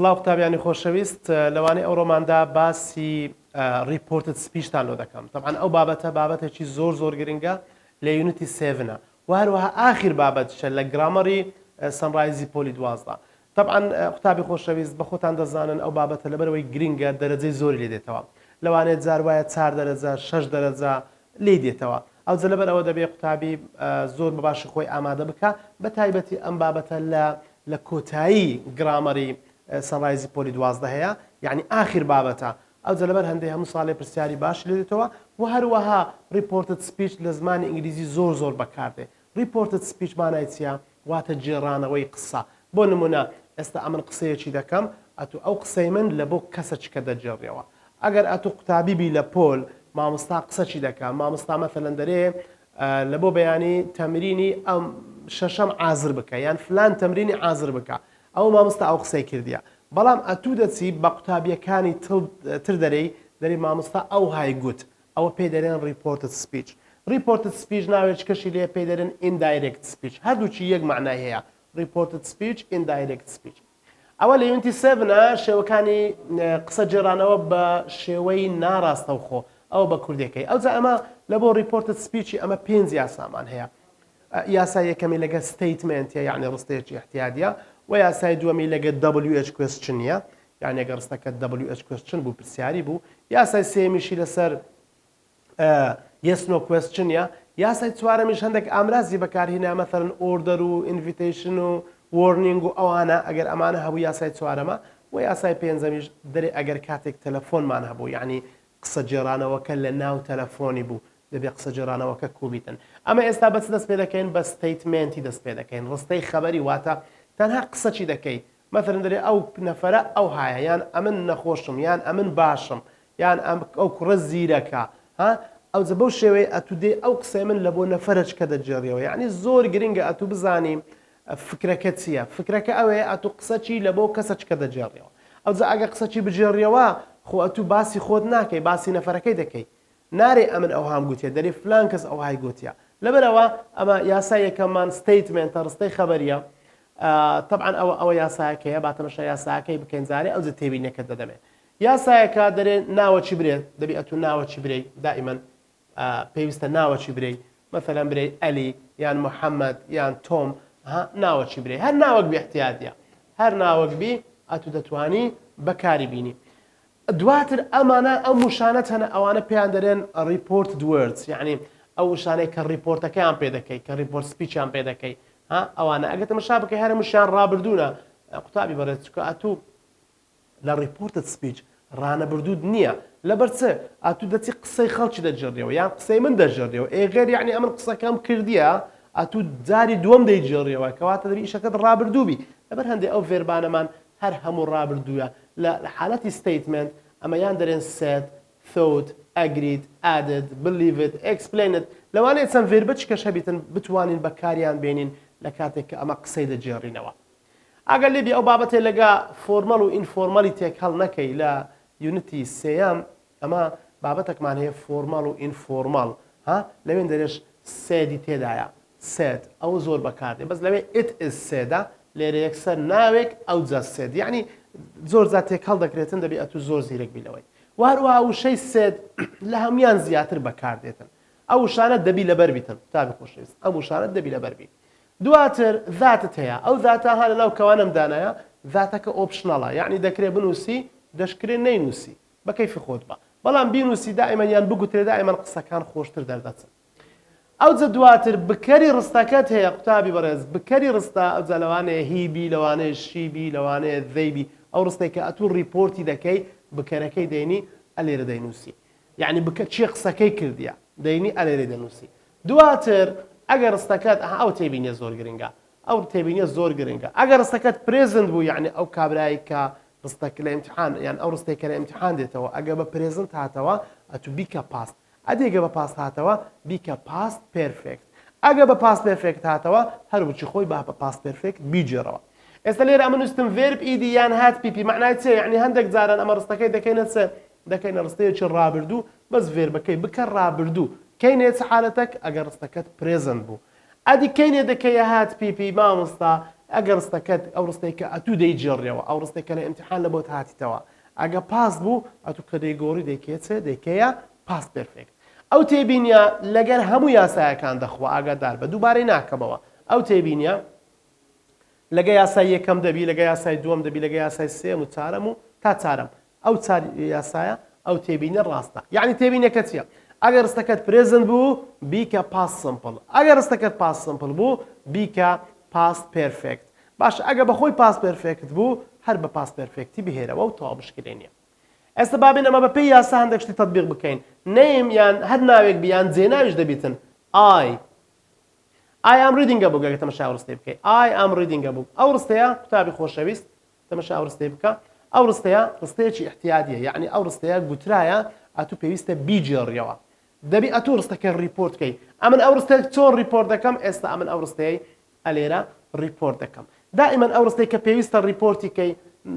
سڵاو قوتابیانی خۆشەویست لەوانەیە ئەوڕۆماندا باسی ریپۆرتت سپیشتان لۆ دەکەم. طبعاً ئەو بابەتێکی زۆر گرنگە لە یونیتی 7 و هەروەها ئاخر بابەتشە لە گرامەری سەنڕایزی پۆلی 12. طبعاً قوتابی خۆشەویست بە خۆتان دەزانن ئەو بابەتە لەبەرەوەی گرنگە دەرەجەی زۆری لێ دێتەوە. لەوانێت جار وایە 4 دەرەجە 6 دەرەجە لێ دێتەوە. ئەو جە لەبەر ئەوە دەبێت قوتابی زۆر بەباشی خۆی ئامادە بکە بە تایبەتی ئەم بابەتە لە کۆتایی گرامەری سەنڕایزی پۆلی 12 هەیە، یعنی ئاخر بابەتە. ئەو جە لەبەر هەندێک هەموو ساڵێ پرسیاری باش لێ دێتەوە و هەروەها ریپۆرتت سپیچ لە زمانی ئینگلیزی زۆر بەکاردێ. ریپۆرتت سپیچ مانای چییە؟ واتە جێڕانەوەی قسە. بۆ نمونە ئێستا ئەمن قسەیەکی دەکەم، ئەتو ئەو قسەی من لە بۆ کەسەچکە دەجێڕێەوە. ئەگەر ئەتو قوتابی بی لە پۆل مامۆستا قسەچی دەکەم، مامۆستا مەثەلەن دەرێ لە بۆ بەیانی تەمرینی ئەم شەشەم ئازر بکە یان فلان تەمرینی ئازر بکە، ئەو مامۆستا ئەو قسەی کردیە. بەڵام ئەتوو دەچی بە قوتابیەکانی تر دەرەی مامۆستا ئەو های گوت، ئەوە پێی دەرێن ریپۆرتت سپیچ. ریپۆرتت سپیچ ناوێت کەشی لێ پێی دەرێن ئیندایرێکت سپیچ. هەردووچی یەک معنای هەیە، ریپۆرتت سپیچ، ئیندایرێکت سپیچ. ئەوە لە یونیتی 7 شێوەکانی قسە جێڕانەوە بە شێوەی ناڕاستەوخۆ، ئەو بە کوردەکەی. ئەوجا ئەمە لە بۆ ریپۆرتت سپیچی ئەمە 5 یاسامان هەیە. یاسای یەکەمی لەگە ستیتمنتە یعنی ڕستەیەکی احتیاطیە، و یاسای دووەمی لەگە WH کوێستچنیە، یعنی ئەگەر ڕستەکە WH کوێستچن بوو پرسیاری بوو. یاسای سێمیشی لەسەر yes no کوێستچنیە. یاسای چوارەمیش هەندێک ئامرازی بەکارهێنا، مەثەڵەن ئۆردەر و ئینڤیتیشن و وۆرنینگ و ئەوانە، ئەگەر ئەمانە هەبوو یاسای چوارەمە. و یاسای پێنجەمیش دەرێ ئەگەر کاتێک تەلەفۆنمان هەبوو، یعنی قسە جێڕانەوەکە لە ناو تەلەفۆنی بوو، دەبێت قسە جێڕانەوەکە کوبیتن. ئەمە ئێستا بەچ دەست پێ دەکەین؟ بە ستیتمنتی دەست پێ دەکەین، ڕستەی خەبەری، واتە تەنها قسەچی دەکەی. مەثەڵەن دەرێ ئەو نەفەرە ئەو هایە، یان ئەمن نەخۆشم، یان ئەمن باشم، یان ئەو کوڕە زیرەکە. ئەو جە بەو شێوەیە ئەتو دێ ئەو قسەی من لە بۆ نەفەرچکە دەجێڕیەوە. یعنی زۆر گرنگە ئەتو بزانیم فکرەکە چییە. فکرەکە ئەوەیە ئەتو قسەچی لە بۆ کەسەچکە دەجێڕیەوە. ئەو جە ئەگە قسەچی بجێڕیەوە، خۆ ئەتو باسی خۆت ناکەی، باسی نەفەرەکەی دەکەی. نارێ ئەمن ئەو هام گوتێ، دەرێ فلان کەس ئەو های گوتیە. لەبەرەوە ئەمە یاسای یەکەممان ستیتمنتە، ڕستەی خەبەریە. طبعاً ئەوە یاسایەکەیە، باتەمەشە یاساکەی بکەین زارێ ئەو جە تێبینەکە دەدەمێت. یاسایەکە دەرێ ناوەچی برێت، دەبێت ئەتو ناوەچی برێ، دائیمەن پێویستە ناوەچی برێ، مەثەلەن برێ ئەلی یان محەممەد یان تۆم، ناوەچی برێ، هەر ناوەک بێ احتیاطیە، هەر ناوەک بی ئەتو دەتوانی بەکاری بینی. دواتر ئەمانە ئەو موشانەت هەنە، ئەوانە پێیان دەرێن ریپۆرتد وردز، یعنی ئەو وشانەی کە ریپۆرتەکەیان پێ دەکەی، کە ریپۆرت سپیچیان پێ دەکەی. ئەوانە ئەگەتە مشا بکەی هەرە موشیان ڕابردوونە. قوتابی بەڕێز چکە ئەتوو لە ریپۆرتت سپیچ ڕانەبردود نییە. لەبەر چ ئەتوو دەچی قسەی خەڵکی دەجێڕیەوە، یان قسەی من دەژێڕیەوە. ئێغێر یعنی ئەمن قسەکەم کردیە، ئەتوو جاری دووەم دەیجێڕیەوە، کەواتە دەبی ئیشەکەت ڕابردووبی. لەبەر هەندێک ئەو ڤێربانەمان هەر هەموو ڕابردووە. لە حالەتی ستیتمنت ئەمەیان دەرێن said، thought، agreed، added، believed، explained. لەوانەیە چەند ڤێربە چ کەش هەبیتن بتوانین بەکاریان بێنین لە کاتێک کە ئەمە قسەی دەجێڕینەوە. ئەگەر لێبی ئەو بابەتێ لەگە فۆرمەڵ و ئینفۆرمەلی تێک هەڵ نەکەی لە یونیتی 3 ئەمە بابەتێکمان هەیە فۆرمەڵ و ئینفۆرمەڵ. لەوێن دەرێش سێدی تێدایە، سێد ئەو زۆر بەکاردێ، بەس لەوێ it is سێدا لێرە یەکسەر ناوێک ئەو جا سێد، یعنی زۆر جا تێک هەڵ دەکرێتن، دەبێت ئەتوو زۆر زیرەک بیلەوەی. وهروەها وشەی سێد لە هەمویان زیاتر بەکاردێتن. ئەو وشانە دەبی لەبەر بیتن، تابی خۆشەویست، ئەم وشانە دەبی لەبەر بی. دواتر ذاتت هەیە، ئەو ذاتە ها لەناو کەوانەم دانایە، ذاتەکە ئۆپشنەڵە، یعنی دەکرێت بنووسی، دەشکرێت نەینووسی، بە کەیفی خۆت بە. بەڵام بینووسی دائیمەن یان بگوترێ دائیمەن قسەکان خۆشتر دەردەچن. ئەو جە دواتر بکەری ڕستەکەت هەیە قوتابی بەڕێز، بکەری ڕستە ئەو جە لەوانەیە هیبی، لەوانەیە شیبی، لەوانەیە ذەیبی، ئەو ڕستەی کە ئەتوو ریپۆرتی دەکەی بکەرەکەی دەینی ئەلێرە دەینووسی، یعنی بکە چی قسەکەی کردیە دەینی ئەلێرە دەنووسی. دواتر ئەگەر ڕستەکەت ئەو تێبینیە زۆر گرنگە، ئەو تێبینیە زۆر گرنگە. ئەگەر ڕستەکەت پرێزنت بوو، یعنی ئەو کابرایی کە ڕستەکە لە ئیمتحان، یان ئەو ڕستێک کە لە ئیمتحان دێتەوە، ئەگە بە پرێزنت هاتەوە ئەتوو بیکە پاست. ئەدێگە بە پاست هاتەوە بیکە پاست پێرفێکت. ئەگە بە پاست پێرفێکت هاتەوە هەروچی خۆی بە پاست پێرفێکت بیجێڕەوە. ئێستا لێرە ئەمە نووسم ڤێرب ئیدی یان هات پیپی، معنای چێ؟ یعنی هەندێک جاران ئەمە ڕستەکەی دەکەینە چ؟ دەکەینە ڕستەیەکی ڕابردوو، بەس ڤێربەکەی بکە ڕابردوو. کەینێ چ حالەتەک؟ ئەگەر ڕستەکەت پرێزنت بوو. ئەدی کەینێ دەکەیە هات پیپی مامۆستا، ئەگەر ڕستەکەت ئەو ڕستێککە ئەتوو دەیجێڕێەوە ئەو ڕستێکە لە ئیمتحان لە بۆت هاتیتەوە ئەگە پاس بوو ئەتوو کە دەیگۆڕی دەیکێتە دەیکەیە پاس پێرفێکت ئەو تێبینیە لەگەر هەموو یاسایەکان دەخوا ئاگادار بە دووبارەی ناکەمەوە ئەو تێبینیە لەگە یاسای یەکەم دەبی لەگە یاسای دووەم دەبی لەگە یاسای سێم و چارەم و تا چارەم ئەو چار یاسایە ئەو تێبینە ڕاستە یعنی تێبینەکە چییە ئەگەر ڕستەکەت پرێزنت بوو بیکە پاس سمپڵ ئەگەر ڕستەکەت پاس سمپڵ بوو بیکە پاس پێرفێکت باش ئەگە بەخۆی پاس پێرفێکت بوو هەر بە پاس پێرفێکتی بهێرەوە و تەواو مشکلێ نییە ئێستا بابێن ئەمە بەپێی یاسا هەندێک شتی تەطبیق بکەین نەیم یان هەر ناوێک بیان جێناویش دەبیتن I am reading a book ئەگە تەمەشا ئەو ڕستەی بکەیت I am reading a book ئەو ڕستەیە قوتابی خۆشەویست تەمەشا ئەو ڕستەی بکە ئەو ڕستەیە ڕستەیەکی احتیاطیە یعنی ئەو ڕستەیە گوترایە ئەتوو پێویستە بیجێڕیەوە دەبی ئەتوو ڕستەکە ریپۆرت بکەیت ئەمن ئەو ڕستەیە چۆن ریپۆرت دەکەم ئێستا ئەمن ئەو ڕستەیە ئەلێرە ریپۆرت دەکەم دائما ئەو ڕستەی کە پێویستە ریپۆرتی کەی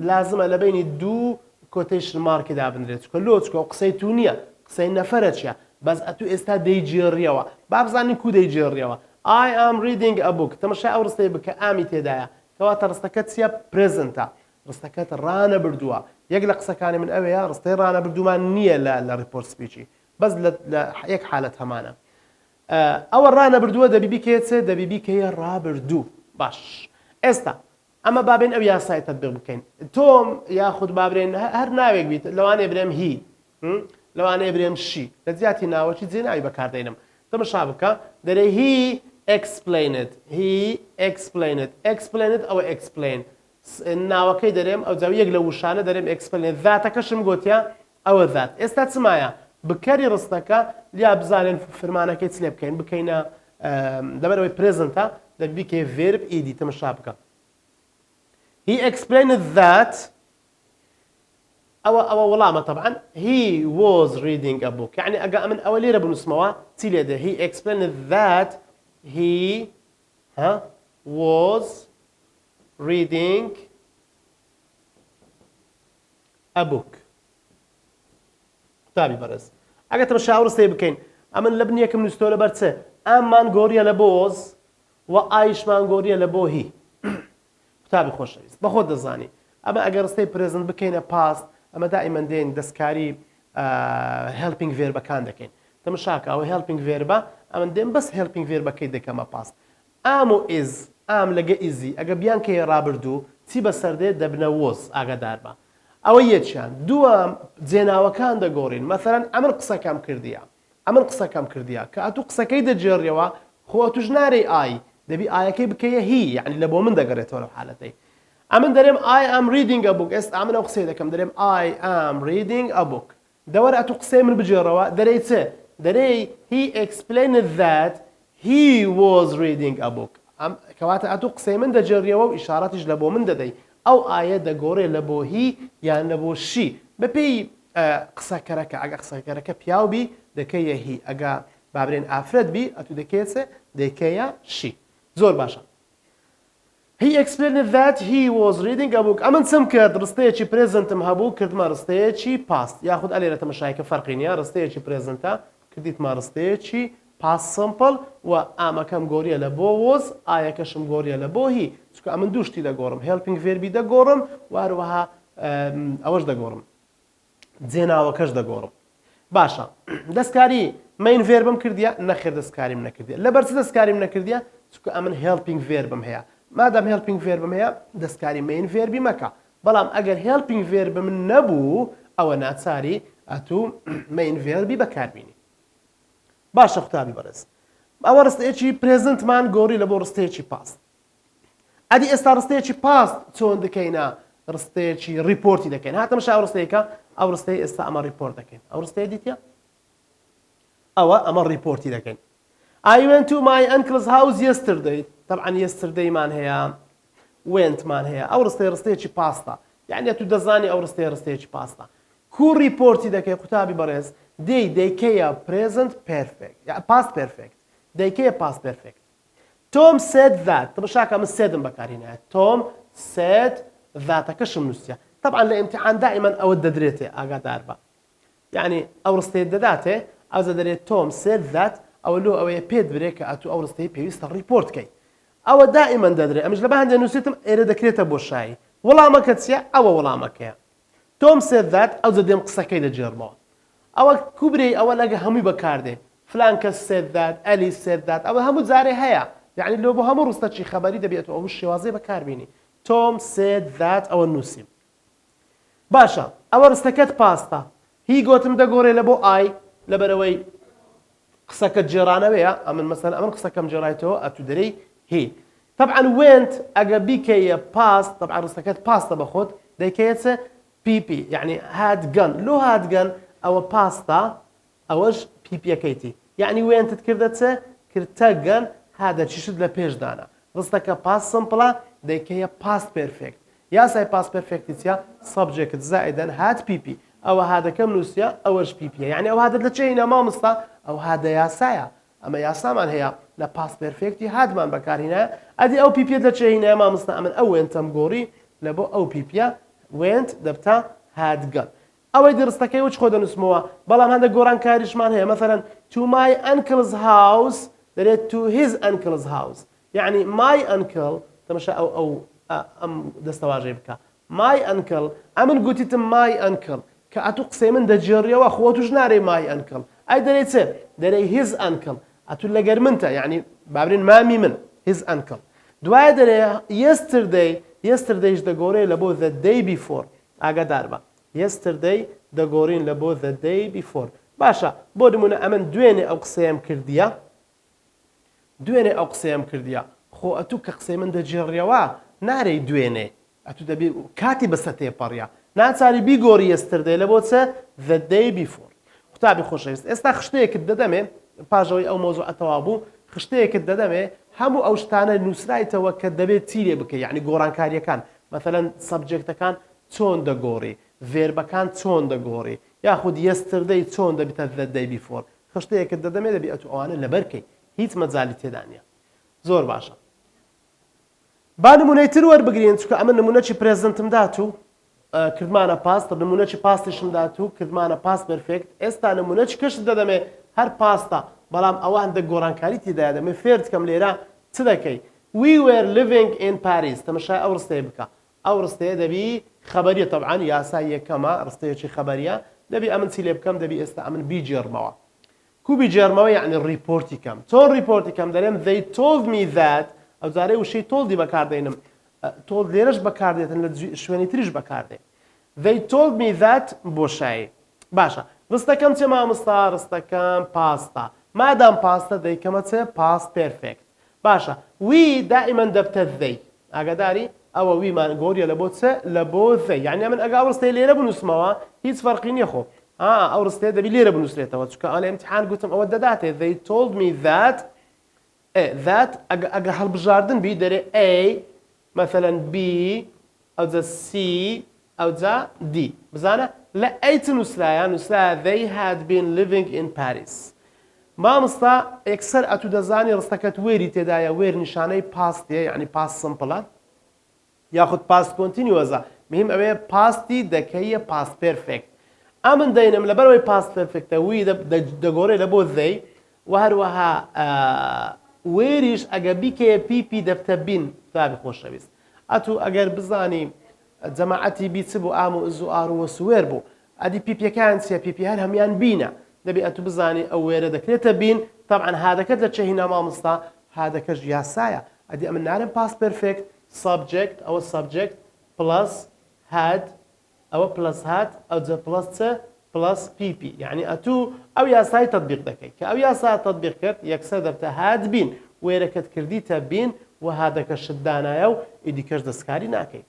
لازمە لە بینی دوو کۆتیشن مارکدا بنرێت چکە لۆ چکە قسەی تو نییە قسەی نەفەرە چیە بەس ئەتوو ئێستا دەیجێڕیەوە با بزانین کو دەیجێڕیەوە I am reading a book تەمەشای ئەو ڕستەی بکە ئامی تێدایە کەواتە ڕستەکەت چیە پرێزنتە ڕستەکەت ڕانە بردووە یەک لە قسەکانی من ئەوەیە ڕستەی ڕانە بردومان نییە لە ریپۆرت سپیچی بەس لە یەک حالەت هەمانە ئەوە ڕانە بردووە دەبی بیکەیە دەبی بیکەیە ڕابردوو باش ئێستا ئەمە بابێن ئەو یاسای تەطبیق بکەین تۆم یاخود بابرێن هەر ناوێک بیت لەوانەیە برێم هی لەوانەیە برێم شی لە زیاتی ناوەکی جێناوی بەکاردێنم تەمەشا بکە دەرێ هی explained ئەوە explain ناوەکەی دەرێم ئەو جاوی یەک لە وشانە دەرێم explain ذاتەکەشم گوتیا ئەوە ذات ئێستا چمایە بکەری ڕستەکە لیا بزانێن فرمانەکەی چ لێ بکەین بکەینە لەبەرەوەی پرێزنتە دەبیکێ verb ed تەمەشا بکە he explained that ئەوە وەڵامە طبعا he was reading a book يعني ئەگە ئەمن ئەوە لێرە بنووسمەوە چی لێدە he explained that he was reading a book قوتابی بەرز ئەگە تەمەشا ئەو ڕستەی بکەین ئەمن لە بنیەکەم نووسیتەوە لەبەر چ ئەممان گۆریە لە بۆز و ئایشمان گۆریە لە بۆ هی قوتابی خۆشەویست بە خۆت دەزانی ئەمە ئەگەر ڕستەی پرێزنت بکەینە پاست ئەمە دائیمەن دێن دەستکاری هێلپینگ ڤێربەکان دەکەین تەمەشاکە ئەوە هێلپینگ ڤێربە ئەمن دێن بەس هێلپینگ ڤێربەکەی دەکەمە پاست ئام و ئیز ئام لەگە ئیزی ئەگە بیان کەی ڕابردوو چی بەسەردێ دەبنە وۆز ئاگادار بە ئەوە یەکیان دووەم جێناوەکان دەگۆڕین مەثەرەن ئەمن قسەکەم کردیە کە ئەتوو قسەکەی دەجێڕیەوە خۆ توش نارەی ئای دەبی ئایەکەی بکەیە هی یعنی لە بۆ من دەگەڕێتەوە لەو حالەتەی ئەمن دەرێم I am reading a book ئێستا ئەمن ئەو قسەی دەکەم دەرێم I am reading a book دەوەرە ئەتوو قسەی من بجێڕەوە دەرەی چ دەرەی he explained that he was reading a book کەواتە ئەتوو قسەی من دەجێڕیەوە و ئیشارەتیش لە بۆ من دەدەی ئەو ئایە دەگۆڕێ لە بۆ هی یان لە بۆ شی بەپێی قسەکەرەکە ئەگە قسەکەرەکە پیاوبی دەکەیە هی ئەگە بابرێن ئافرەت بی ئەتوو دەکێتە دەکەیە شی زۆر باشە He explained that he was reading a book ئەمن چم کرد ڕستەیەکی پرێزنتم هەبوو کردمە ڕستەیەکی پاست یاخود ئەلێرە تەمەشایکە فەرقی نییە ڕستەیەکی پرێزنتە کردیتمە ڕستەیەکی پاست سمپڵ و ئامەکەم گۆریە لە بۆ وۆز ئایەکەشم گۆریە لە بۆ هی چکە ئەمن دووشتی دەگۆڕم هێلپینگ ڤێربی دەگۆڕم واروەها ئەوەش دەگۆڕم جێناوەکەش دەگۆڕم باشە دەستکاری مین ڤێربم کردیە نەخێر دەستکاریم نەکردیە لەبەرچ دەستکاریم نەکردیە چکە ئەمن هێلپینگ ڤێربم هەیە مادام هێلپینگ ڤێربم هەیە دەستکاری مین ڤێربی مەکە بەڵام ئەگەر هێلپینگ ڤێربم نەبوو ئەوە ناچاری ئەتوو مین ڤێربی بەکاربینی باشە قوتابی بەرز ئەوە ڕستەیەکی پرێزنتمان گۆڕی لە بۆ ڕستەیەکی پاست ئەدی ئێستا ڕستەیەکی پاست چۆن دەکەینە ڕستەیەکی ریپۆرتی دەکەین هاتەمەشا ئەو ڕستەیەکە ئەو ڕستەی ئێستا ئەمە ریپۆرت دەکەین ئەو ڕستەیە دیتە ئەمە ریپۆرتی دەکەین I went to my uncle's house yesterday طبعا yesterday مان هەیە went مان هەیە ئەو ڕستەیەکی پاستە یعنی تو دەزانی ئەو ڕستەیەکی پاستە کو ریپۆرتی دەکەی قوتابی بەڕێز دەیکەیە present perfect past perfect دەیکەیە past perfect Tom said that تەمەشاکە من سێدم بەکارهێنایە Tom said ذاتەکەشم نووسیە طبعا لە ئیمتحان دائما ئەوە دەدرێتێ ئاگادار بە یعنی ئەو ڕستەیە دەداتێ ئەوزە دەرێت Tom said that ئەوە لۆ ئەوەیە پێت برێ کە ئەتوو ئەو ڕستەی پێویستە ریپۆرت کەی ئەوە دائیمەن دەدرێت ئەمش لە بەهندێ نووسێتم ئێرە دەکرێتە بۆ شایی وەڵامەکە چیە ئەوە وەڵامەکەیە تۆم said that ئەو دەدێم قسەکەی دەجێڕمەوە ئەوە کوبرەی ئەوە لەگە هەمووی بەکاردێ فلان کەس said that ئەلی said that ئەوە هەموو جارێ هەیە یعنی لۆ بۆ هەموو ڕستەچی خەبەری دەبێت ئەو شێوازەی بەکاربینی تۆم said that ئەوە نووسیم باشە ئەوە ڕستەکەت پاستە هی گۆتم دەگۆڕێ لە بۆ ئای لەبەرەوەی قسەکەت جێڕانەوەیە ئەمن مەسەن ئەمن قسەکەم جێڕایتەوە ئەتو دەرەی هی طبعا went ئەگە بیکەیە پاست طبعا ڕستەکەت پاستە بەخۆت دەیکەیەچە پیپی یعنی هاتگەن لۆ هاتگەن ئەوە پاستە ئەوەش پیپیەکەیتی یعنی وێنتت کردەچە کردتەگەن هادە چیشت لە پێشدانە ڕستەکە پاست سمپڵە دەیکەیە پاست پێرفێکت یاسای پاست پێرفێکتی چیا سەبجێکت زائدەن هات پیپی ئەوە هادەکەم نووسە ئەوەش پیپیە یعنی ئەو هادت لە چێینە مامۆستا ئەو هادە یاسایە ئەمە یاسامان هەیە لە پاست پێرفێکتی هاتمان بەکارهێنایە ئەدی ئەو پیپێت لە چێینە مامۆستا ئەمن ئەو وێنتەم گۆڕی لە بۆ ئەو پیپە وێنت دەبتا هاتگەن ئەوەی درستەکەی وچ خۆ دەنووسمەوە بەڵام هەندێک گۆڕان کاریشمان هەیە مەسەرەن to my uncle's house دەرێت to his uncle's house یعنی my uncle تەمەشا ئەو ئەم دەستەواژەی بکە my uncle ئەمن گوتیتم my uncle کە ئەتو قسەی من دەجێڕیەوە خۆ توش نارێ my uncle ئەی دەرێت چێ دەرێ his uncle ئەتو لەگەر منتە یعنی بابرین مامی من his uncle دوایە دەرێ yesterdayش دەگۆڕێ لە بۆ the day before ئاگادار بە yesterday دەگۆڕین لە بۆ the day before باشە بۆ نمونە ئەمن دوێنێ ئەو قسەیەم کردیە خۆ ئەتوو کە قسەی من دەجێڕیەوە نارەی دوێنێ ئەتو دەبێ کاتی بەسە تێپەڕیا ناچاری بیگۆڕی yesterday لە بۆ چە the day before قوتابی خۆشەویست ئێستا خشتەیەکت دەدەمێ پاژەوەی ئەو مۆزوع ئەتەوا بوو خشتەیەکت دەدەمێ هەموو ئەو شتانە نووسرایتەوە کە دەبێت چیرێ بکە یعنی گۆڕانکاریەکان مەثەلەن سەبجێکتەکان چۆن دەگۆڕی ڤێربەکان چۆن دەگۆڕی یاخود yesterday چۆن دەبێتە the day before خشتەیەکت دەدەمێ دەبێت ئەتو ئەوانە لەبەرکەی هیچ مەجالی تێدا نیە زۆر باشە با نمونەی تر وەربگرین چونکە ئەمە نمونەی پرێزنتم دات و کردمانە پاست نمونەی پاستیشم دات و کردمانە پاست پرفێکت ئێستا نمونەی کەشت دەدەمێ هەر پاستە بەڵام ئەوە هەندێک گۆڕانکاری تێدایە دەمێ فێر بکەم لێرە چ دەکەی we were living in Paris تەمەشای ئەو ڕستەیە بکە ئەو ڕستەیە دەبی خەبەریە طبعا یاسای یەکەمە ڕستەیەکی خەبەریە دەبی ئەمن چی لێ بکەم دەبی ئێستا ئەمن بیجێڕمەوە کوبی جێڕمەوە یعنی ریپۆرتی کەم چۆن ریپۆرتی کەم دەرێم they told me that ئەو جارەی وشەی تۆڵدی بەکاردێنم تۆڵ لێرەش بەکاردێتن لە شوێنی تریش بەکاردێ they told me that بۆ شایی باشە ڕستەکەم چێ مامۆستا ڕستەکەم پاستە مادام پاستە دەیکەمە چێ پاست پێرفێکت باشە وی دائیمەن دەبتە they ئاگاداری ئەوە ویمان گۆریە لە بۆ چێ لە بۆ they یعنی من ئەگا ڕستەی لێرە بنووسمەوە هیچ فەرقی نییە خۆ ئەو ڕستەیە دەبی لێرە بنووسێتەوە چونکە ئەڵێ ئیمتیحان گوتم ئەوە دەداتێ they told me that that ئەگە هەڵبژاردن بی دەرێ A مثلا B ئەوجا C ئەوجا D بزانە لە ئەیت نووسرایە they had been living in Paris مامۆستا ئەکسەر ئەتو دەزانی ڕستەکەت وێری تێدایە وێر نیشانەی پاستیە یعنی پاست سمپڵە یاخود پاست کۆنتینیوەزە مهم ئەوەیە پاستی دەکەیە پاست پێرفێکت ئەمن دەینم لەبەرەوەی پاست پێرفێکتە وی دەگۆڕێ لە بۆ they و هەروەها وێریش ئەگە بیکەیە پیپی دەفتە بین تابی خۆشەویست ئەتو ئەگەر بزانی جەماعەتی بیچ بوو ئام و ئز و ئار و سوێر بوو ئەدی پیپیەکان چیە پیپی هەر هەمیان بینە دەبێت ئەتو بزانی ئەو وێرە دەکرێتە بین طبعا هادەکەت لە چەهینە مامۆستا هادەکەش یاسایە ئەدی ئەمن نارم پاست پێرفێکت سابجێکت ئەوە سابجێکت پلس had ئەوە پلس هات ئەوجە پلس چە پلس پیپی یعنی ئەتو ئەو یاسای تطبیق دەکەیت کە ئەو یاسا تطبیق کرد یەکسەر دەبتە هات بین وێرەکەت کردیتە بین و هادەکەشت دانایە و ئیدیکەش دەستکاری ناکەیت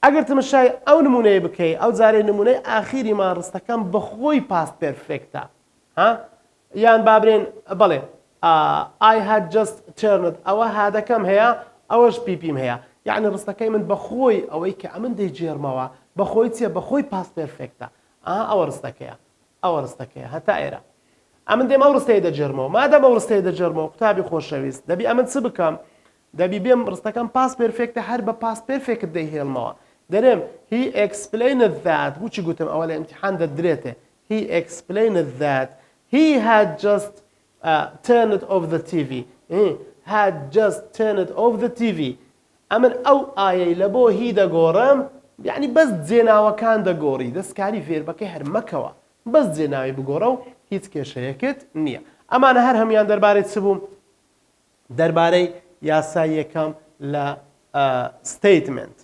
ئەگەر تمەشای ئەو نمونەیە بکەیت ئەو جارێ نمونەی ئاخیری ماڕستەکەم بەخۆی پاست پێرفێکتە یان بابرێن بەڵێ I had just turned ئەوە هادەکەم هەیە ئەوەش پیپیم هەیە یعنی ڕستەکەی من بەخۆی ئەوەی کە ئەمن دەیجێڕمەوە بەخۆی چیە بەخۆی پاست پێرفێکتە ئەوە ڕستەکەیە هەتا ئێرە ئەمن دێم ئەو ڕستەیە دەجێڕمەوە مادەم ئەو ڕستەیە دەجێڕمەوە قوتابی خۆشەویست دەبی ئەمن چ بکەم دەبی بێم ڕستەکەم پاست پێرفێکتە هەر بە پاست پێرفێکت دەیهێڵمەوە دەرێم he explained that بوچی گوتم ئەوە لە ئیمتیحان دەدرێتێ he explained that he had just turned off the TV had just turned off the TV. ئەمن ئەو ئایەی لە بۆ هی دەگۆڕم یعنی بەس جێناوەکان دەگۆڕی دەستکاری فێربەکەی هەرمەکەوە بەس جێناوی بگۆڕە و هیچ کێشەیەکت نییە. ئەمانە هەر هەمیان دەربارەی چ بوو؟ دەربارەی یاسای یەکەم لە ستیتمنت.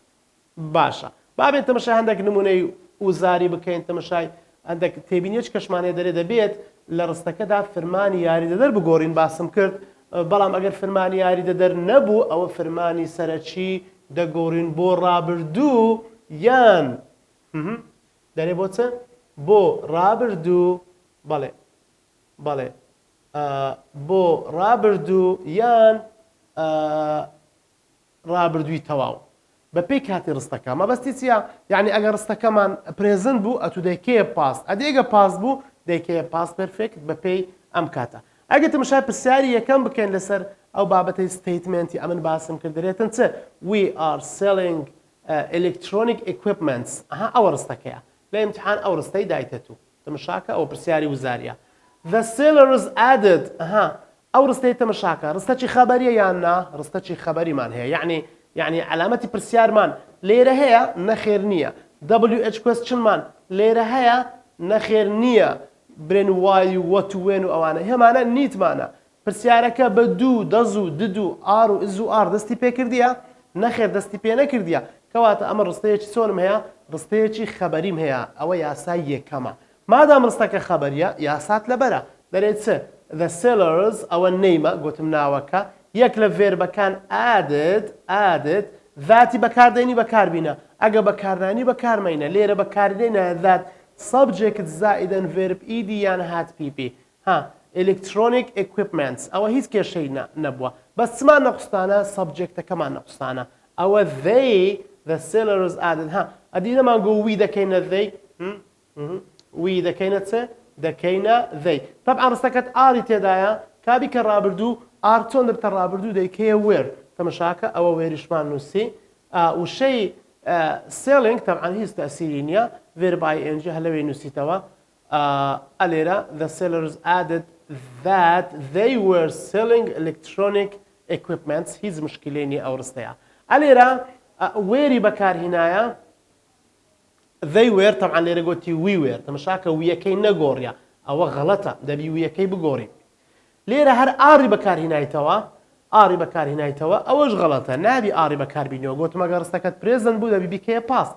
باشە بابێت تەمەشای هەندێک نمونەی وزاری بکەین تەمەشای هەندێک تێبینیەک کەشمانێ دەرێ دەبێت لە ڕستەکەدا فرمانی یاریدەدەر بگۆڕین باسم کرد بەڵام ئەگەر فرمانی یاریدەدەر نەبوو ئەوە فرمانی سەرەکی دەگۆڕین بۆ ڕابردوو یان دەرێ بۆ چ؟ بۆ ڕابردوو بەڵێ بەڵێ بۆ ڕابردوو یان ڕابردووی تەواو بەپێی کاتی ڕستەکە مەبەستی چییە؟ یعنی ئەگەر ڕستەکەمان پرێزنت بوو ئەتو دەیکەیە پاست ئەدێگە پاس بوو دەیکەیە پاس پەرفێکت بەپێی ئەم کاتە. ئەگە تەماشای پرسیاری یەکەم بکەین لەسەر ئەو بابەتەی ستیتمنتی ئەمن باسم کرد دەرێتن چ؟ We are selling electronic equipments. ئەوە ڕستەکەیە لە ئیمتحان ئەو ڕستەی دایتەتوو تەماشاکە ئەو پرسیاری وزاریە. The sellers added ئەو ڕستەی تەماشاکە ڕستەکی خەبەریە یان نا؟ ڕستەکی خەبەریمان هەیە یعنی علامەتی پرسیارمان لێرە هەیە نەخێر نییە. WH questionمان لێرە هەیە نەخێر نییە. برێن وای وەت و وێن و ئەوانە هێمانە نیتمانە پرسیارەکە بە دوو دەز و دد و ئار و ئز و ئار دەستی پێ کردیە نەخێر دەستی پێ نەکردیە کەواتە ئەمە ڕستەیەکی چۆنم هەیە ڕستەیەکی خەبەریم هەیە ئەوە یاسای یەکەمە مادام ڕستەکە خەبەریە یاسات لەبەرە دەرێت چ the sellers ئەوە نەیمە گوتم ناوەکە یەک لە ڤێربەکان added ذاتی بەکاردێنی بەکاربینە ئەگە بەکاردانی بەکارمەینە لێرە بەکاردێنە ذات subject زائدا verb ed یان هات pp electronic equipments ئەوە هیچ کێشەی نەبووە بەس چمان نەقستانە subjectەکەمان نەقستانە ئەوە they the sellers added ئەدینەمان گۆ وی دەکەینە they وی دەکەینە چ دەکەینە they طبعا ڕستەکەت ئاری تێدایە کابی کە ڕابردوو ئار چۆن دەبتە ڕابردوو دەیکەیە وێر تەمەشاکە ئەوە وێریشمان نووسی وشەی selling طبعا هیچ تەسیری نییە verb ing هەلەوەی نووسیتەوە ئەلێرە the sellers added that they were selling electronic equipments هیچ مشکلێنی ئەو ڕستەیە ئەلێرە وێری بەکارهینایە they were طبعا لێرە گوتی we were تەمەشاکە ویەکەی نەگۆڕیە ئەوە غەڵەتە دەبی ویەکەی بگۆڕی لێرە هەر ئاری بەکارهینایتەوە ئاری بەکارهینایتەوە ئەوەش غەڵەتە نابی ئاری بەکاربینەوە گوتمە ئەگەر ڕستەکەت پرێزەن بوو دەبی بیکەیە پاست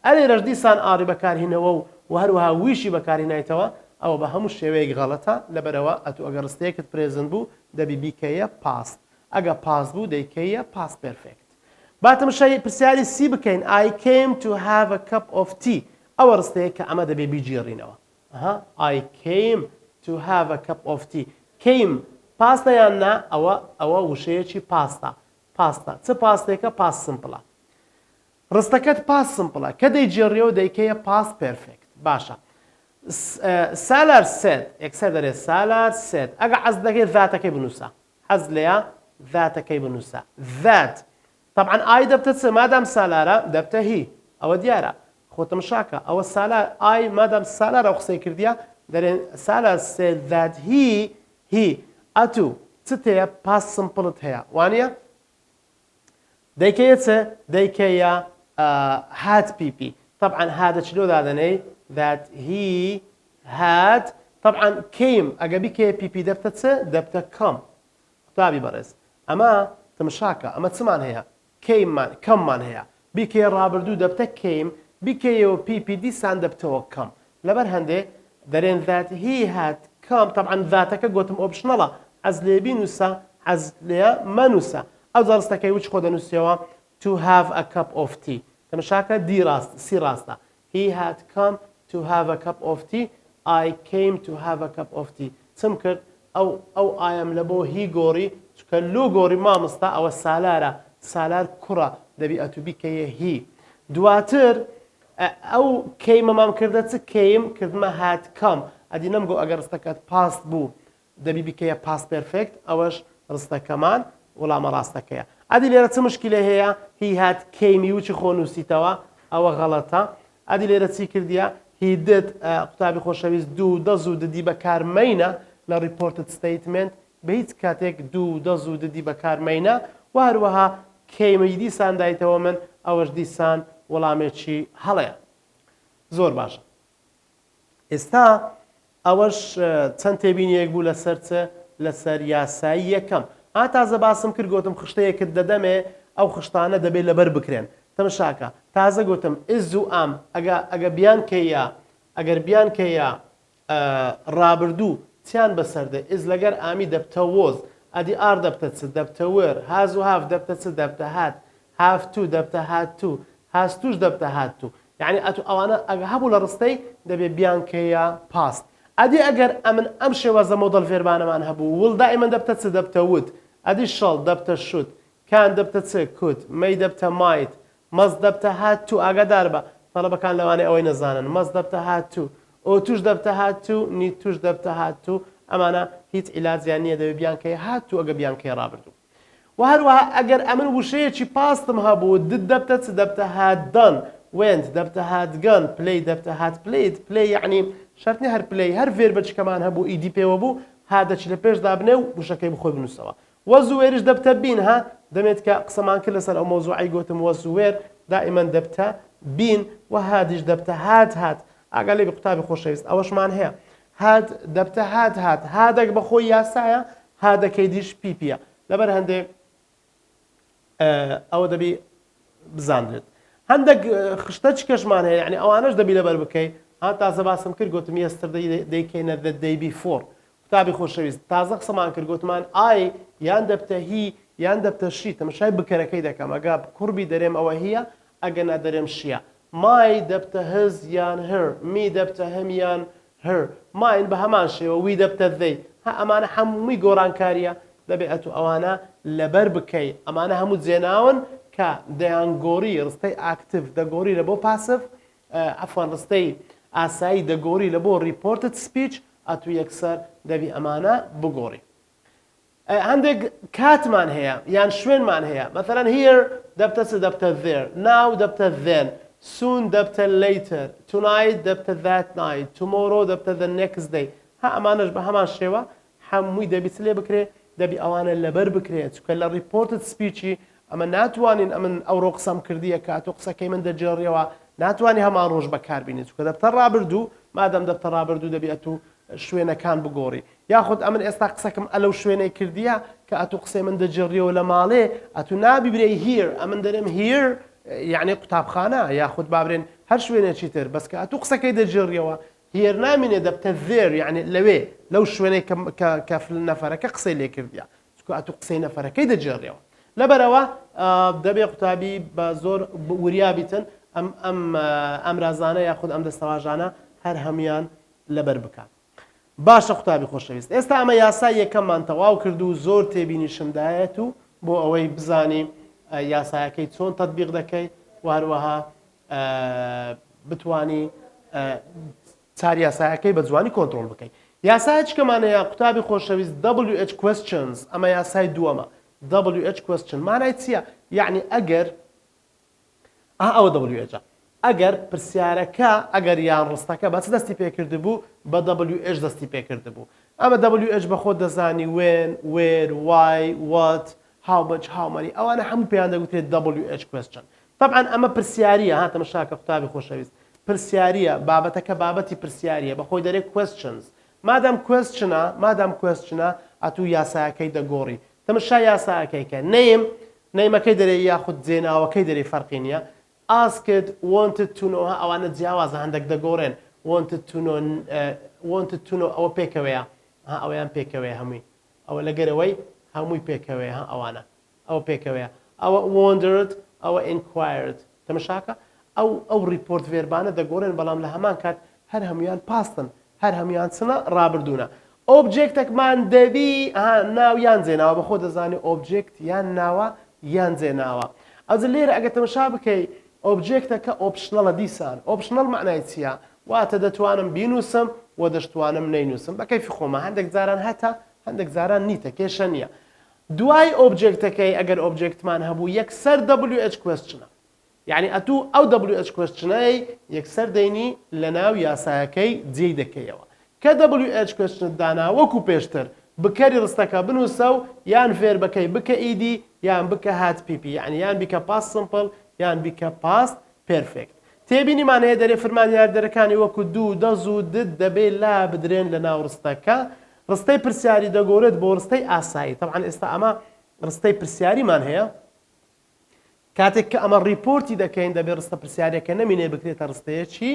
ئەلێرەش دیسان ئاری بەکارهینەوە و هەروەها ویشی بەکارهینایتەوە ئەوە بە هەموو شێوەیەک غەڵەتە لەبەرەوە ئەتو ئەگەر ڕستەیەکت پرێزن بوو دەبی بیکەیە پاست ئەگە پاست بوو دەیکەیە پاست پێرفێکت باتەمەشای پرسیاری سی بکەین I came to have a cup of tea ئەوە ڕستەیە کە ئەمە دەبێ بیجێڕینەوە I came to have a cup of tea came پاستە یان نا ئەوە وشەیەکی پاستە چ پاستێکە پاست سمپڵە ڕستەکەت پاست سمپڵە کە دەیجێڕیەوە دەیکەیە پاست پێرفێکت باشە سالار سێت یەکسەر دەرێت سالار سێت ئەگە حەز دەکەیت ذاتەکەی بنووسە حەز لێیە ذاتەکەی بنووسە ذات طبعا ئای دەبتە چ مادام سالارە دەبتە هی ئەوە دیارە خۆتم شاکە ئەوە سالار ئای مادام سالارە قسەی کردیە دەرێن سالار سێت ذات هی ئەتوو چت هەیە پاس سمپڵت هەیە وانە دەیکەیە چە دەیکەیە هات پیپی طبعا هادە چلۆ دادنەی that he had طبعا came ئەگە بیکەیە پیپی دەبتە چە دەبتە کەم قوتابی بەڕێز ئەمە تمشاکە ئەمە چمان هەیە کەممان هەیە بیکەیە ڕابردوو دەبتە came بیکەیەوە پیپی دیسان دەبتەوە کەم لەبەر هەندێ دەرێن that he had come طبعا ذاتەکە گوتم ئۆپشنەڵە حەز لێ بینووسە حەز لێ مەنووسە ئەو جارستەکەی وچ خۆ دەنووسیەوە to have a cup of tea تەماشاکە دی ڕاست سی ڕاستە he had come to have a cup of tea I came to have a cup of tea چم کرد ئەو ئایم لە بۆ هی گۆڕی چکە لۆ گۆڕی مامۆستا ئەوە سالارە سالار کوڕە دەبی ئەتو بیکەیە هی دواتر ئەو کەیمە مام کردە چ کەیم کردمە هات کەم ئەدی نەمگۆ ئەگەر ڕستەکەت پاست بوو دەبی بیکەیە پاست پێرفێکت ئەوەش ڕستەکەمان وەڵامە ڕاستەکەیە ئەدی لێرە چ مشکلە هەیە هی هات کەیمی وچی خۆ نووسیتەوە ئەوە غەڵەتە ئەدی لێرە چی کردیە هی دت قوتابی خۆشەویست دوو دەز و ددی بەکارمەینە لە ریپۆرتت ستیتمنت بە هیچ کاتێک دوو دەز و ددی بەکارمەینە و هەروەها کەیمەی دیسان دایتەوە من ئەوەش دیسان وەڵامێکی هەڵەیە زۆر باشە ئێستا ئەوەش چەند تێبینیەک بوو لەسەر یاسایی یەکەم تازە باسم کرد گوتم خشتەیەکت دەدەمێ ئەو خشتانە دەبێت لەبەر بکرێن تەماشاکە تازە گوتم ئز و ئام ئەگەر بیان کەیە ڕابردوو چیان بەسەردە ئز لەگەر ئامی دەبتە وۆز ئەدی ئار دەبتە چ دەبتە وێر هاز و هاف دەبتە چ دەبتە هات هافتوو دەبتە هاتوو هاستوش دەبتە هاتوو یعنی ئەتو ئەوانە ئەگە هەبوو لە ڕستەی دەبێت بیانکەیە پاست ئەدی ئەگەر ئەمن ئەم شێوەزە مۆدەڵ فێربانەمان هەبوو وڵ دائیمەن دەبتە چ دەبتە وت ئەدی شەڵ دەبتە شوت کان دەبتە چ کوت مەی دەبتە مایت مەز دەبتە هاتوو ئاگادار بە تەڵەبەکان لەوانەیە ئەوەی نەزانن مەز دەبتە هاتوو ئۆ توش دەبتە هاتوو نی توش دەبتە هاتوو ئەمانە هیچ عیلاجیان نییە دەبێت بیانکەی هاتوو ئەگە بیانکەی ڕابردوو و هەروەها ئەگەر ئەمن وشەیەکی پاستم هەبوو دد دەبتە چ دەبتە هاتدان وێنت دەبتە هاتگەن پلەی دەبتە هات پلەیت پلەی یعنی شەرتنی هەر پلەی هەر فێر بەچکەمان هەبوو ئیدی پێوە بوو هادەچی لە پێش دابنێ و وشەکەی بخۆی بنووسەوە وەزوێریش دەبتە بین ها دەمێت کە قسەمان کرد لەسەر ئەو مۆزوعی گوتم وەزوێر دائیمەن دەبتە بین و هادیش دەبتە هات ئاگا لێ بە قوتابی خۆشەویست ئەوەشمان هەیە هات دەبتە هات هادەك بەخۆی یاسایە هادەکەی دیش پیپیە لەبەر هەندێک ئەوە دەبی بزاندرێت هەندێک خشتە چ کەشمان هەیە یعنی ئەوانەش دەبی لەبەر بکەی تازە باسم کرد گوتم yesterday دەیکەینە the day before قوتابی خۆشەویست تازە قسەمان کرد گوتمان ئای یان دەبتە هی یان دەبتە شی تەماشای بکەرەکەی دەکەم ئەگا کوڕبی دەرێم ئەوە هیە ئەگە نادەرێم شیە مای دەبتە هز یان هەر می دەبتە هەم یان هەر ماین بە هەمان شێوە وی دەبتە دەی ئەمانە هەمووی گۆڕانکاریە دەبێت ئەتو ئەوانە لەبەر بکەی ئەمانە هەموو جێناون کە دەیان گۆڕی ڕستەی ئاکتیڤ دەگۆڕی لە بۆ پاسف ئەفۆن ڕستەی ئاسایی دەگۆڕی لە بۆ ریپۆرتت سپیچ ئەتو یەکسەر دەبی ئەمانە بگۆڕی هەندێک کاتمان هەیە یان شوێنمان هەیە مثلەن هیر دەبتە چ دەبتە there now دەبتە then soon دەبتە later tonight دەبتە that night tomorrow دەبتە the next day ئەمانەش بە هەمان شێوە هەمووی دەبی چ لێ بکرێ دەبی ئەوانە لەبەر بکرێت چکە لە ریپۆرتت سپیچی ئەمە ناتوانین ئەمن ئەوڕۆ قسەم کردیە کاتۆ قسەکەی من دەجێڕیەوە ناتوانانی هەمان ڕۆژ بەکاربینێت چکە دەبتە ڕابردوو مادەم دەبتە ڕابردوو دەبێت و شوێنەکان بگۆڕی یاخود ئەمن ئێستا قسەکەم ئەلەو شوێنەی کردیە کە ئەتو قسەی من دەجێڕیەوە لە ماڵێ ئەتو نابیبرێ هیر ئەمن دەرێم هیر یعنی قوتابخانە یاخود بابرێن هەر شوێنێکی تر بەسکە ئەتو قسەکەی دەجێڕیەوە هیر نامینێ دەبتە there یعنی لەوێ لەو شوێنەی کە نەفەرەکە قسەی لێ کردیە چکە ئەتو قسەی نەفەرەکەی دەجێڕیەوە لەبەرەوە دەبێ قوتابی بە زۆر وریابیتن ئەم رازانە یاخود ئەم دەستەواژانە هەر هەمیان لەبەر بکات باشە قوتابی خۆشەویست ئێستا ئەمە یاسای یەکەممان تەواو کرد و زۆر تێبینیشمدایەت و بۆ ئەوەی بزانی یاسایەکەی چۆن تەطبیق دەکەی و هەروەها بتوانی چار یاسایەکەی بە جوانی کۆنتڕۆڵ بکەیت یاسای چکەمانەیە قوتابی خۆشەویست WH questions ئەمە یاسای دووەمە WH question مانای چییە یعنی ئەگەر ئەوە WH ئەگەر پرسیارەکە ئەگەر یان ڕستەکە بە چ دەستی پێکرد بوو بە WH دەستی پێکرد بوو ئەمە WH بە خۆت دەزانی when where why what how much how many ئەوانە هەموو پێیان دەگوترێت WH question طبعا ئەمە پرسیاریە هاتەمەشاکە قوتابی خۆشەویست پرسیاریە بابەتەکە بابەتی پرسیاریە بەخۆی دەرێت questions مادام question ئەتوو یاسایەکەی دەگۆڕی تەمەشا یاسایەکەی کە نەیمەکەی دەرێ یاخود جێناوەکەی دەرێ فەرقی نییە asked wanted to know ئەوانە جیاوازە هەندێک دەگۆڕێن wanted to know ئەوە پێکەوەیە ئەویان پێکەوەیە هەمووی ئەوە لەگەرەوەی هەمووی پێکەوەیە ئەوانە ئەوە پێکەوەیە ئەوە wondered ئەوە inquired تەمەشاکە ئەو ریپۆرت فێربانە دەگۆڕێن بەڵام لە هەمان کات هەر هەمویان پاستن هەر هەمویان چنە ڕابردوونە ئۆبجێکتێکمان دەبی ناو یان جێناوە بەخۆ دەزانی ئۆبجێکت یان ناوە یان جێناوە ئەوجا لێرە ئەگە تەمەشا بکەی ئۆبجێکتەکە ئۆپشنەڵە دیسان ئۆپشنەڵ معنای چییە واتە دەتوانم بینووسم و دەشتوانم نەینووسم بە کەیفی خۆمە هەندێک جاران هەتا هەندێک جاران نیتە کێشە نییە دوای ئۆبجێکتەکەی ئەگەر ئۆبجێکتمان هەبوو یەکسەر WH کوێستچنە یعنی ئەتوو ئەو WH کوێستچنەی یەکسەر دەینی لە ناو یاسایەکەی جێی دەکەیەوە کە WH کوێستچنت دانا وەکو پێشتر بکەری ڕستەکە بنووسە و یان فێر بەکەی بکە ئیدی یان بکە هات پیپی یعنی یان بیکە پاست سمپل یان بیکە پاست پێرفێکت تێبینیمان هەیە دەرێ فرمانیاردەرەکانی وەکو دوو دەز و دت دەبێت لا بدرێن لە ناو ڕستەکە ڕستەی پرسیاری دەگۆرێت بۆ ڕستەی ئاسایی طبعا ئێستا ئەمە ڕستەی پرسیاریمان هەیە کاتێک کە ئەمە ریپۆرتی دەکەین دەبێت ڕستە پرسیارەکە نەمینێ بکرێتە ڕستەیەکی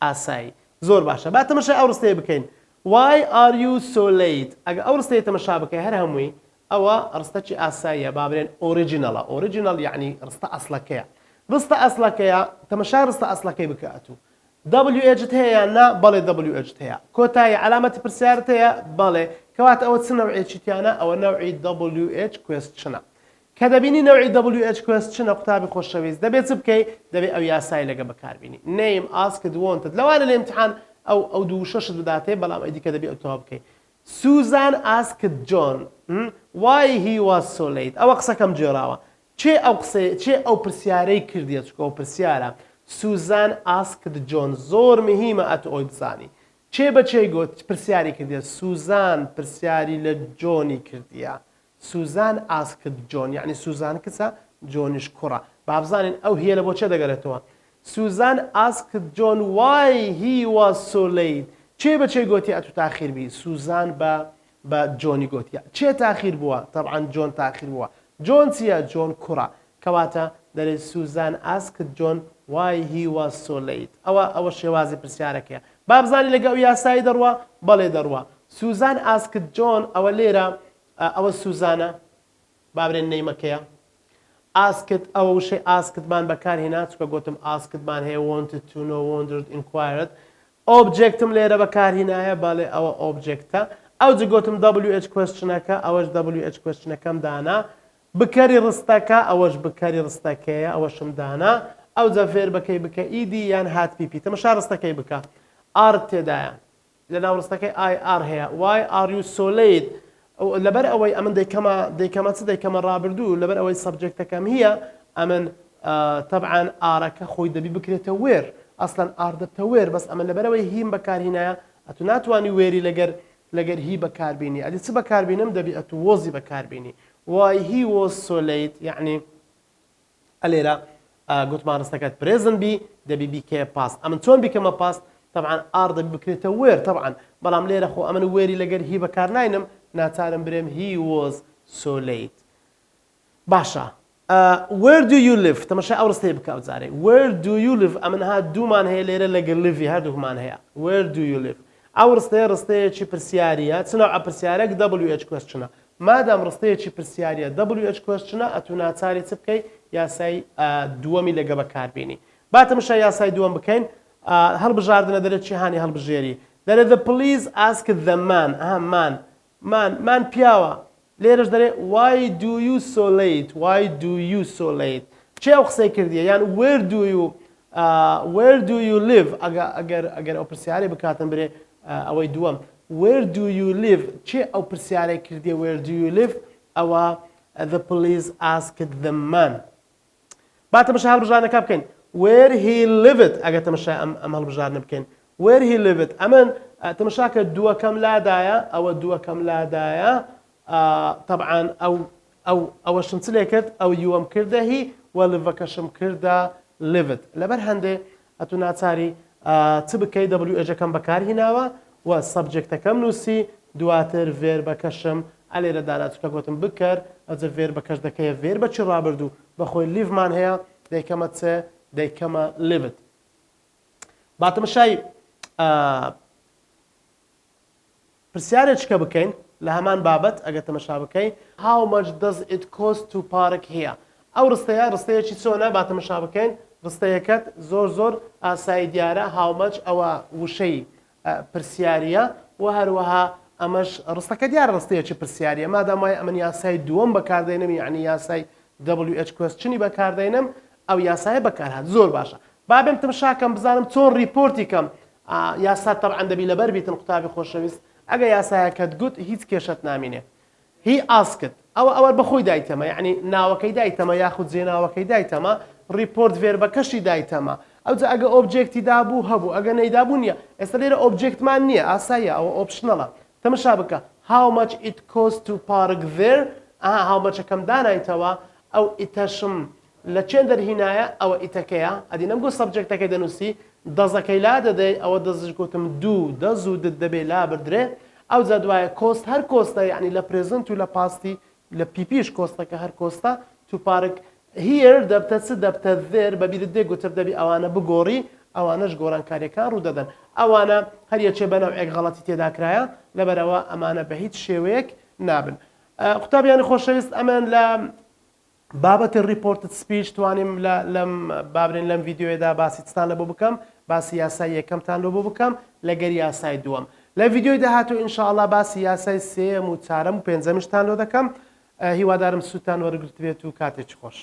ئاسایی زۆر باشە با تەمەشای ئەو ڕستەیە بکەین Why are you so late ئەگە ئەو ڕستەیە تەمەشا بکەی هەر هەمووی ئەوە ڕستەی ئاساییە با بڵێن ئۆریجینەڵە ئۆریجینەڵ یعنی ڕستە ئەسڵەکەیە ڕستە ئەسڵەکەیە تەمەشای ڕستە ئەسڵەکەی بکاتوو WH هەیە یان نا بەڵێ WH هەیە کۆتایی علامەتی پرسیارت هەیە بەڵێ کەواتە ئەوە چ نەوعێکی تیانە ئەوە نەوعی WH کوێستچنە کە دەبینی نەوعی WH کوێستچنە قوتابی خۆشەویست دەبێت چ بکەی دەبێت ئەو یاسای لەگە بەکاربینی name asked wanted لەوانە لە ئیمتحان ئەو دوو شەشت بداتێ بەڵام ئەیدی کە دەبێت ئەوتەوا بکەی Susan asked John why he was so late ئەوە قسەکەم جێراوە چێ ئەو پرسیارەی کردیە چکە ئەو پرسیارە Susan asked John زۆر مهمە ئەت ئەوی بزانی چێ بەچێ گوت پرسیاری کردیە سوزان پرسیاری لە جۆنی کردیە سوزان asked John یعنی سوزان کچە جۆنیش کوڕە با بزانین ئەو هیە لە بۆ چێ دەگەرێتەوە Susan asked John why he was so late چێ بەچێ گوتی ئەتو تاخیر بی سوزان بە جۆنی گوتیە چێ تاخیر بووە طبعا جۆن تاخیر بووە جۆن چییە جۆن کوڕە کەواتە دەرێت Susan asked John why he was so late ئەوە شێوازی پرسیارەکەیە با بزانی لەگە ئەو یاسایی دەڕوە بەڵێ دەڕوە Susan asked John ئەوە لێرە ئەوە سوزانە با برێن نەیمەکەیە asked ئەوە وشەی askdمان بەکارهێنا چکە گوتم askdمان هەیە wanted to know wondered inquired objectم لێرە بەکارهێنایە باڵێ ئەوە objectە ئەو جە گوتم WH questionەکە ئەوەش WH questionەکەم دانا بکەری ڕستەکە ئەوەش بکەری ڕستەکەیە ئەوەشم دانا ئەو جە فێر بەکەی بکە ئیدی یان هات پیپی تەمەشا ڕستەکەی بکە ئار تێدایە لە ناو ڕستەکەی IR هەیە why are you so late لەبەر ئەوەی ئەمن دەیکەمە چ دەیکەمە ڕابردوو لەبەر ئەوەی سەبجەکتەکەم هەیە ئەمن طبعا ئارەکە خۆی دەبی بکرێتە وێر ئەسڵەن ئار دەبتە وێر بەس ئەمە لەبەرەوەی هیم بەکارهێنایە ئەتو ناتوانانی وێری لەگەر هی بەکاربینی ئەدی چ بەکاربینم دەبی ئەتو وۆزی بەکاربینی why he was so late یعنی ئەلێرە گوتمان ڕستەکەت پرێزن بی دەبی بیکەیە پاست ئەمن چۆن بیکەمە پاست طبعا ئار دەبی بکرێتە وێر طبعا بەڵام لێرە خۆ ئەمن وێری لەگەر هی بەکار ناینم ناچارم برێم he was so late باشە where do you live تەمەشای ئەو ڕستەیە بکە ئەوجارێ where do you live ئەمنها دوومان هەیە لێرە لەگەر لیڤی هەردوومان هەیە where do you live ئەو ڕستەیەکی پرسیاریە چنەوە پرسیارێک WH questionە مادام ڕستەیەکی پرسیاریە WH questionە ئەتو ناچاری چ بکەی یاسای دووەمی لەگە بەکاربینی با تەمەشای یاسای دووەم بکەین هەڵبژاردنە دەرێت چی هانی هەڵبژێری دەرێت the police asked the man پیاوە لێرەش دەرێ why do you so late چێ ئەو قسەی کردیە یان where do you live ئەگەر ئەو پرسیارەی بکاتن برێ ئەوەی دووەم where do you live چێ ئەو پرسیارەی کردیە where do you live ئەوە the police asked the man با تەمەشا هەڵبژاردنەکە بکەین where he lived ئەگەر تەمەشا ئەم هەڵبژاردنە بکەین where he lived ئەمن تەمەشاکە دووەکەم لادایە ئەوە دووەکەم لادایە طبعا ئەوەشم چ لێ کرد ئەو یوەم کردە هی وە لڤەکەشم کردە lived لەبەر هەندێ ئەتو ناچاری چ بکەی WHەکەم بەکارهێناوە و سەبجەکتەکەم نووسی دواتر vێر بەکەشم ئەلێرە داناچکە گوتم بکەر ئەجە vێر بەکەش دەکەیە vێر بەچی ڕابردوو بەخۆی لیڤمان هەیە دەیکەمە چ دەیکەمە lived با تەمەشای پرسیارێککە بکەین لە هەمان بابەت ئەگەر تەمەشا بکەین how much does it cost to park here ئەو ڕستەیەکی چۆنە با تەمەشا بکەین ڕستەیەکەت زۆر ئاسایی دیارە how much ئەوە وشەی پرسیاریە و هەروەها ئەمەش ڕستەکە دیارە ڕستەیەکی پرسیاریە مادام وایە ئەمن یاسای دووەم بەکاردێنم یعنی یاسای WH questionی بەکاردێنم ئەو یاسایە بەکارهات زۆر باشە با بێم تەمەشاکەم بزانم چۆن ریپۆرتی کەم یاسا طبعا دەبی لەبەر بیتن قوتابی خۆشەویست ئەگە یاسایەکەت گوت هیچ کێشت نامینێ هی ئاسکت ئەوە بەخۆی دایتەمە یعنی ناوەکەی دایتەمە یاخود جێناوەکەی دایتەمە ریپۆرت vێر بەکەشی دایتەمە ئەوجا ئەگە ئۆبجێکتی دابوو هەبوو ئەگە نەیدابوو نییە ئێستا لێرە ئۆبجێکتمان نییە ئاساییە ئەوە ئۆپشنەڵە تەمەشا بکە how much it costs to park there how much كم دانايتەوە ئەو ئیتەشم لە چێن دەرهینایە ئەوە ئیتەکەیە ئەدی نەمگو سەبجەکتەکەی دەنووسی دەزەکەی لا دەدەی ئەوە دەزش گوتم دوو دەز و دەبێ لا بردرێ ئەو جا دوایە کۆست هەر کۆستە یعنی لە پرێزنت و لە پاستی لە پیپیش کۆستەکە هەر کۆستە تو پارک هیر دەبتە چ دەبتە there بەبیرت دێ گوتر دەبی ئەوانە بگۆڕی ئەوانەش گۆڕانکاریەکان ڕوودەدەن ئەوانە هەریەکێ بەنەوعێک غەڵەتی تێداکرایە لەبەرەوە ئەمانە بە هیچ شێوەیەک نابن قوتابیانی خۆشەویست ئەمەن لە بابەتی ریپۆرتت سپیچ توانیم لەم بابرین لەم ڤیددیۆیەدا باسی چتان لە بۆ بکەم باسی یاسای یەکەمتان لە بۆ بکەم لەگەر یاسای دووەم لە ڤیددیۆی داهاتوو ئینشاءڵڵا باسی یاسای سێم و چارەم و پێنجەمیشتان لۆ دەکەم هیوادارم سووتان وەرگرت بێت و کاتێکی خۆش